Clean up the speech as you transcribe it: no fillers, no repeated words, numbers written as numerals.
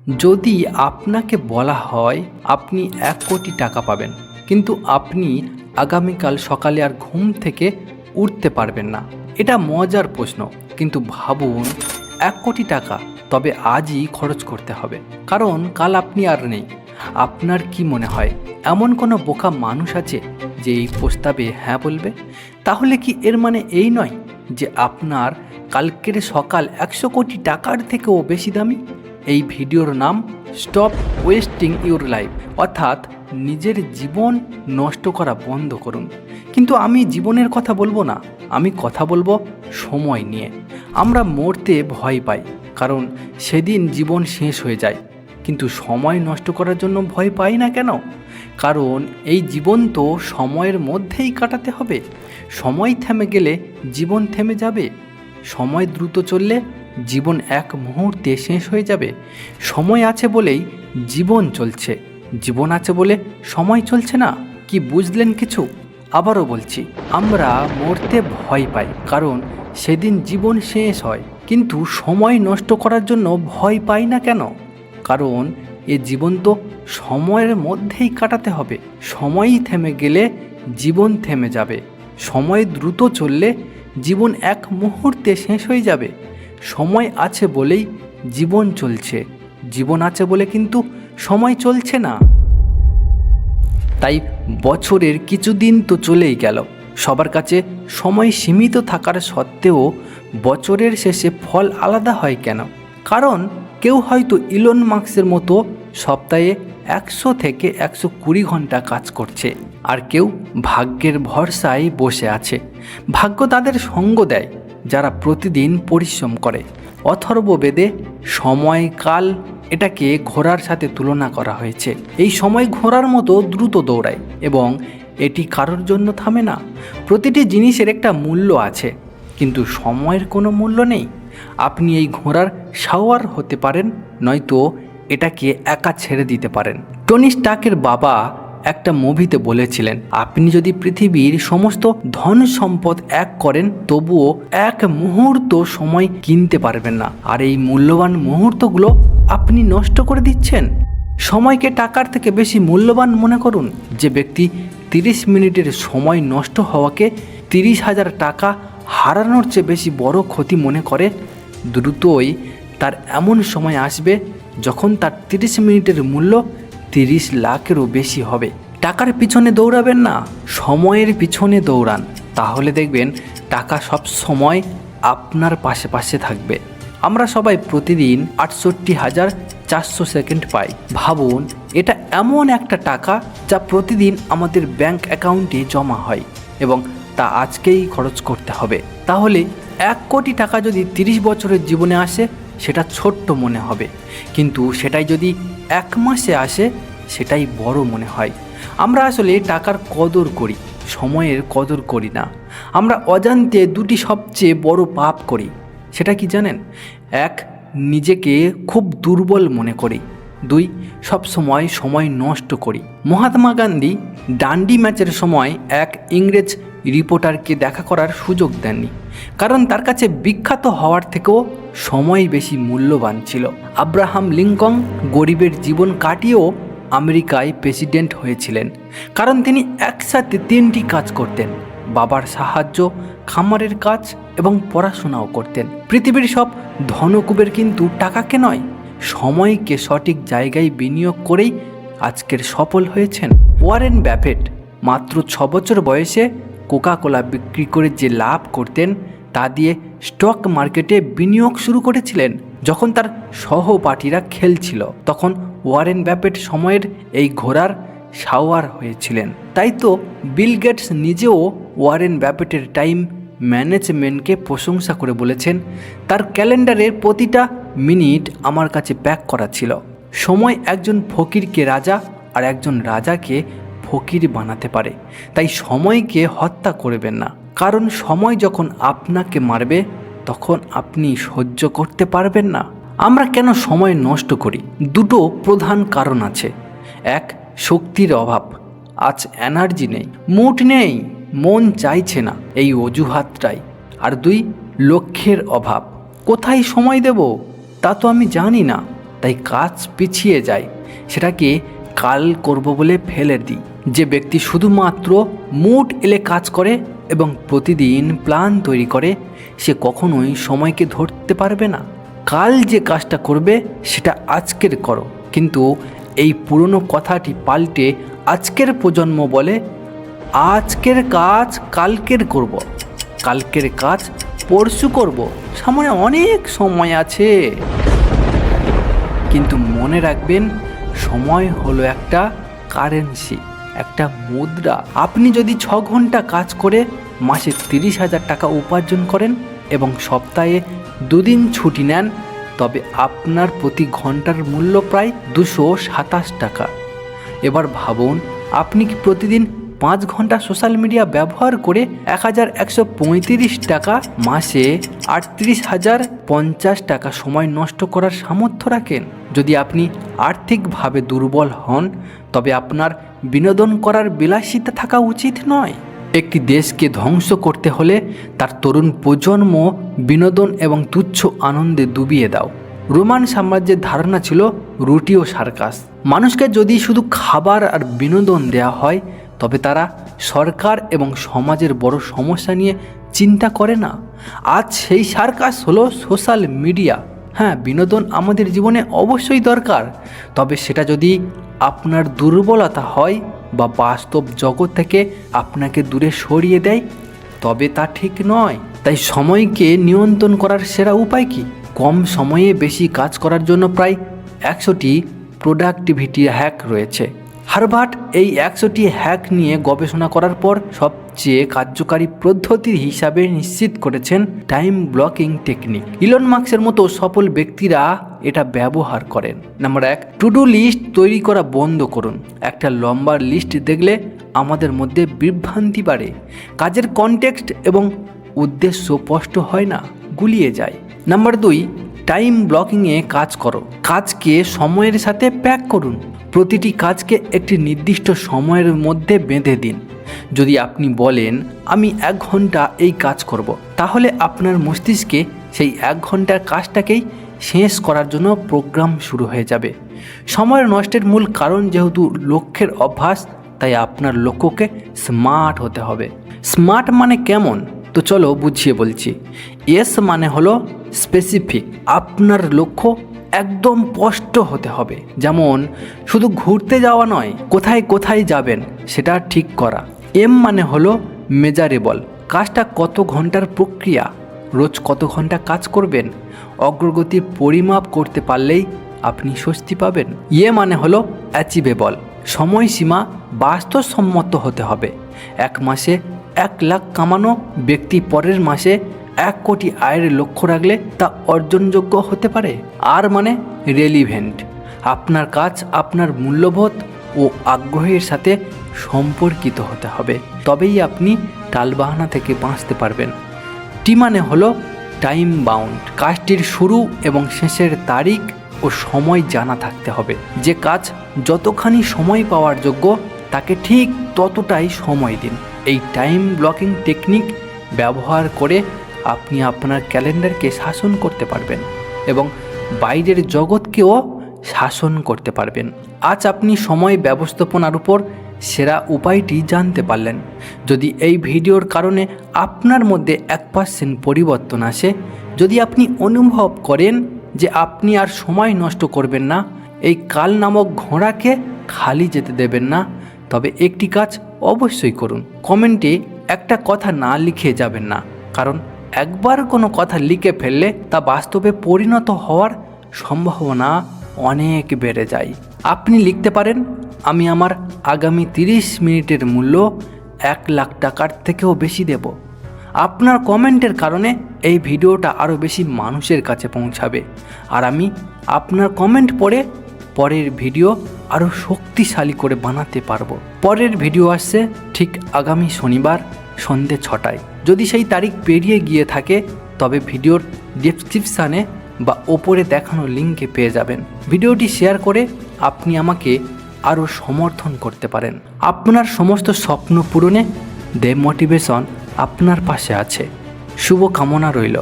যদি আপনাকে বলা হয় আপনি 1 কোটি টাকা পাবেন, কিন্তু আপনি আগামীকাল সকালে আর ঘুম থেকে উঠতে পারবেন না, এটা মজার প্রশ্ন। কিন্তু ভাবুন, 1 কোটি টাকা, তবে আজই খরচ করতে হবে, কারণ কাল আপনি আর নেই। আপনার কি মনে হয় এমন কোনো বোকা মানুষ আছে যে এই প্রস্তাবে হ্যাঁ বলবে? তাহলে কি এর মানে এই নয় যে আপনার কালকের সকাল 100 কোটি টাকার থেকেও বেশি দামি? এই ভিডিওর নাম স্টপ ওয়েস্টিং ইউর লাইফ, অর্থাৎ নিজের জীবন নষ্ট করা বন্ধ করুন। কিন্তু আমি জীবনের কথা বলবো না, আমি কথা বলবো সময় নিয়ে। আমরা মরতে ভয় পাই কারণ সেদিন জীবন শেষ হয়ে যায়, কিন্তু সময় নষ্ট করার জন্য ভয় পাই না কেন? কারণ এই জীবন তো সময়ের মধ্যেই কাটাতে হবে। সময় থেমে গেলে জীবন থেমে যাবে। সময় দ্রুত চললে জীবন এক মুহূর্তে শেষ হয়ে যাবে। সময় আছে বলেই জীবন চলছে, জীবন আছে বলে সময় চলছে না। কি বুঝলেন কিছু? আবারও বলছি, আমরা মরতে ভয় পাই কারণ সেদিন জীবন শেষ হয়, কিন্তু সময় নষ্ট করার জন্য ভয় পাই না কেন? কারণ এ জীবন তো সময়ের মধ্যেই কাটাতে হবে। সময়ই থেমে গেলে জীবন থেমে যাবে। সময় দ্রুত চললে জীবন এক মুহূর্তে শেষ হয়ে যাবে। সময় আছে বলেই জীবন চলছে, জীবন আছে বলে কিন্তু সময় চলছে না। তাই বছরের কিছু দিন তো চলেই গেল। সবার কাছে সময় সীমিত থাকার সত্ত্বেও বছরের শেষে ফল আলাদা হয় কেন? কারণ কেউ হয়তো ইলন মাস্কের মতো সপ্তাহে 100 থেকে 120 ঘন্টা কাজ করছে, আর কেউ ভাগ্যের ভরসায় বসে আছে। ভাগ্য তাদের সঙ্গ দেয় যারা প্রতিদিন পরিশ্রম করে। অথর্ববেদে সময়কাল এটাকে ঘোড়ার সাথে তুলনা করা হয়েছে। এই সময় ঘোড়ার মতো দ্রুত দৌড়ায় এবং এটি কারোর জন্য থামে না। প্রতিটি জিনিসের একটা মূল্য আছে, কিন্তু সময়ের কোনো মূল্য নেই। আপনি এই ঘোড়ার সাওয়ার হতে পারেন, নয়তো এটাকে একা ছেড়ে দিতে পারেন। টনি স্টার্কের বাবা একটা মুভিতে বলেছিলেন, আপনি যদি পৃথিবীর সমস্ত ধন সম্পদ এক করেন তবুও এক মুহূর্ত সময় কিনতে পারবেন না। আর এই মূল্যবান মুহূর্তগুলো আপনি নষ্ট করে দিচ্ছেন। সময়কে টাকার থেকে বেশি মূল্যবান মনে করুন। যে ব্যক্তি 30 মিনিটের সময় নষ্ট হওয়াকে 30,000 টাকা হারানোর চেয়ে বেশি বড় ক্ষতি মনে করে, দ্রুতই তার এমন সময় আসবে যখন তার 30 মিনিটের মূল্য 30 লাখেরও বেশি হবে। টাকার পিছনে দৌড়াবেন না, সময়ের পিছনে দৌড়ান। তাহলে দেখবেন টাকা সব সময় আপনার পাশে পাশে থাকবে। আমরা সবাই প্রতিদিন 68,400 সেকেন্ড পাই। ভাবুন, এটা এমন একটা টাকা যা প্রতিদিন আমাদের ব্যাংক অ্যাকাউন্টে জমা হয় এবং তা আজকেই খরচ করতে হবে। তাহলে 1 কোটি টাকা যদি 30 বছরের জীবনে আসে সেটা ছোট্ট মনে হবে, কিন্তু সেটাই যদি 1 মাসে আসে সেটাই বড় মনে হয়। আমরা আসলে টাকার কদর করি, সময়ের কদর করি না। আমরা অজান্তে দুটি সবচেয়ে বড় পাপ করি। সেটা কি জানেন? 1, নিজেকে খুব দুর্বল মনে করি। 2, সবসময় সময় নষ্ট করি। মহাত্মা গান্ধী ডান্ডি ম্যাচের সময় এক ইংরেজ রিপোর্টারকে দেখা করার সুযোগ দেননি, কারণ তার কাছে বিখ্যাত হওয়ার থেকেও সময় বেশি মূল্যবান ছিল। আব্রাহাম লিঙ্কন গরিবের জীবন কাটিয়েও আমেরিকায় প্রেসিডেন্ট হয়েছিলেন, কারণ তিনি একসাথে 3টি কাজ করতেন: বাবার সাহায্য, খামারের কাজ এবং পড়াশোনাও করতেন। পৃথিবীর সব ধনকুবের কিন্তু টাকাকে নয়, সময়কে সঠিক জায়গায় বিনিয়োগ করেই আজকের সফল হয়েছেন। ওয়ারেন বাফেট মাত্র 6 বছর বয়সে কোকা-কোলা বিক্রি করে যে লাভ করতেন তা দিয়ে স্টক মার্কেটে বিনিয়োগ শুরু করেছিলেন। যখন তার সহপাঠীরা খেলছিল তখন ওয়ারেন বাফেট সময়ের এই ঘোড়ার সাওয়ার হয়েছিলেন। তাই তো বিল গেটস নিজেও ওয়ারেন বাফেটের টাইম ম্যানেজমেন্টকে প্রশংসা করে বলেছেন, তার ক্যালেন্ডারের প্রতিটা মিনিট আমার কাছে প্যাক করা ছিল। সময় একজন ফকিরকে রাজা আর একজন রাজাকে ফকির বানাতে পারে। তাই সময়কে হত্যা করবেন না, কারণ সময় যখন আপনাকে মারবে তখন আপনি সহ্য করতে পারবেন না। আমরা কেন সময় নষ্ট করি? দুটো প্রধান কারণ আছে। 1, শক্তির অভাব, আজ এনার্জি নেই, মুড নেই, মন চাইছে না, এই অজুহাতটাই। আর 2, লক্ষ্যের অভাব, কোথায় সময় দেব তা তো আমি জানি না, তাই কাজ পিছিয়ে যায়, সেটাকে কাল করব বলে ফেলে দিই। যে ব্যক্তি শুধুমাত্র মুড এলে কাজ করে এবং প্রতিদিন প্ল্যান তৈরি করে, সে কখনোই সময়কে ধরতে পারবে না। কাল যে কাজটা করবে সেটা আজকের করো, কিন্তু এই পুরনো কথাটি পাল্টে আজকের প্রজন্ম বলে আজকের কাজ কালকের করব, কালকের কাজ পরশু করব, সামনে অনেক সময় আছে। কিন্তু মনে রাখবেন, সময় হলো একটা কারেন্সি, একটা মুদ্রা। আপনি যদি 6 ঘন্টা কাজ করে মাসে 30,000 টাকা উপার্জন করেন এবং সপ্তাহে 2 দিন ছুটি নেন, তবে আপনার প্রতি ঘন্টার মূল্য প্রায় 227 টাকা। এবার ভাবুন, আপনি কি প্রতিদিন 5 ঘন্টা সোশ্যাল মিডিয়া ব্যবহার করে 1135 টাকা, মাসে 38,050 টাকা সময় নষ্ট করার সামর্থ্য রাখেন? যদি আপনি আর্থিকভাবে দুর্বল হন, তবে আপনার বিনোদন করার বিলাসিতা থাকা উচিত নয়। একটি দেশকে ধ্বংস করতে হলে তার তরুণ প্রজন্ম বিনোদন এবং তুচ্ছ আনন্দে ডুবিয়ে দাও। রোমান সাম্রাজ্যের ধারণা ছিল রুটি ও সার্কাস। মানুষকে যদি শুধু খাবার আর বিনোদন দেওয়া হয়, তবে তারা সরকার এবং সমাজের বড় সমস্যা নিয়ে চিন্তা করে না। আজ সেই সার্কাস হলো সোশ্যাল মিডিয়া। হ্যাঁ, বিনোদন আমাদের জীবনে অবশ্যই দরকার, তবে সেটা যদি আপনার দুর্বলতা হয় বা বাস্তব জগৎ থেকে আপনাকে দূরে সরিয়ে দেয়, তবে তা ঠিক নয়। তাই সময়কে নিয়ন্ত্রণ করার সেরা উপায় কি? কম সময়ে বেশি কাজ করার জন্য প্রায় 100টি প্রোডাক্টিভিটি হ্যাক রয়েছে। হার্ভার্ড এই 100টি হ্যাক নিয়ে গবেষণা করার পর সবচেয়ে কার্যকারী পদ্ধতি হিসাবে নিশ্চিত করেছেন টাইম ব্লকিং টেকনিক। ইলন মাস্কের মতো সফল ব্যক্তিরা এটা ব্যবহার করেন। নাম্বার 1, টু ডু লিস্ট তৈরি করা বন্ধ করুন। একটা লম্বা লিস্ট দেখলে আমাদের মধ্যে বিভ্রান্তি বাড়ে, কাজের কনটেক্সট এবং উদ্দেশ্য স্পষ্ট হয় না, গুলিয়ে যায়। নাম্বার 2, টাইম ব্লকিংয়ে কাজ করো। কাজকে সময়ের সাথে প্যাক করুন। প্রতিটি কাজকে একটি নির্দিষ্ট সময়ের মধ্যে বেঁধে দিন। যদি আপনি বলেন আমি 1 ঘন্টা এই কাজ করব, তাহলে আপনার মস্তিষ্কে সেই 1 ঘন্টার কাজটাকেই শেষ করার জন্য প্রোগ্রাম শুরু হয়ে যাবে। সময়ের নষ্টের মূল কারণ যেহেতু লক্ষ্যের অভ্যাস, তাই আপনার লক্ষ্যকে স্মার্ট হতে হবে। স্মার্ট মানে কেমন? তো চলো বুঝিয়ে বলছি। এস মানে হলো স্পেসিফিক। আপনার লক্ষ্য একদম স্পষ্ট হতে হবে, যেমন শুধু ঘুরতে যাওয়া নয়, কোথায় কোথায় যাবেন সেটা ঠিক করা। এম মানে হলো মেজারেবল। কাজটা কত ঘন্টার প্রক্রিয়া, রোজ কত ঘন্টা কাজ করবেন, অগ্রগতির পরিমাপ করতে পারলেই আপনি স্বস্তি পাবেন। ইয়ে মানে হলো অ্যাচিভেবল। সময়সীমা বাস্তবসম্মত হতে হবে। 1 মাসে 1 লাখ কামানো ব্যক্তি পরের মাসে 1 কোটি আয়ের লক্ষ্য রাখলে তা অর্জনযোগ্য হতে পারে। আর মানে রেলিভেন্ট। আপনার কাজ আপনার মূল্যবোধ ও আগ্রহের সাথে সম্পর্কিত হতে হবে, তবেই আপনি টালবাহানা থেকে বাঁচতে পারবেন। টি মানে হলো টাইম বাউন্ড। কাজটির শুরু এবং শেষের তারিখ ও সময় জানা থাকতে হবে। যে কাজ যতখানি সময় পাওয়ার যোগ্য, তাকে ঠিক ততটাই সময় দিন। এই টাইম ব্লকিং টেকনিক ব্যবহার করে আপনি আপনার ক্যালেন্ডারকে শাসন করতে পারবেন এবং বাইরের জগৎকেও শাসন করতে পারবেন। আজ আপনি সময় ব্যবস্থাপনার উপর সেরা উপায়টি জানতে পারলেন। যদি এই ভিডিওর কারণে আপনার মধ্যে 1% পরিবর্তন আসে, যদি আপনি অনুভব করেন যে আপনি আর সময় নষ্ট করবেন না, এই কাল নামক ঘোড়াকে খালি যেতে দেবেন না, তবে একটি কাজ অবশ্যই করুন। কমেন্টে একটা কথা না লিখে যাবেন না, কারণ একবার কোনো কথা লিখে ফেললে তা বাস্তবে পরিণত হওয়ার সম্ভাবনা অনেক বেড়ে যায়। আপনি লিখতে পারেন, আমি আমার আগামী 30 মিনিটের মূল্য 1 লাখ টাকার থেকেও বেশি দেব। আপনার কমেন্টের কারণে এই ভিডিওটা আরও বেশি মানুষের কাছে পৌঁছাবে, আর আমি আপনার কমেন্ট পড়ে পরের ভিডিও আরও শক্তিশালী করে বানাতে পারবো। পরের ভিডিও আসছে ঠিক আগামী শনিবার সন্ধ্যে 6টায়। যদি সেই তারিখ পেরিয়ে গিয়ে থাকে, তবে ভিডিওর ডেসক্রিপশানে বা ওপরে দেখানো লিঙ্কে পেয়ে যাবেন। ভিডিওটি শেয়ার করে আপনি আমাকে আরও সমর্থন করতে পারেন। আপনার সমস্ত স্বপ্ন পূরণে দ্য মোটিভেশন আপনার পাশে আছে। শুভ কামনা রইল।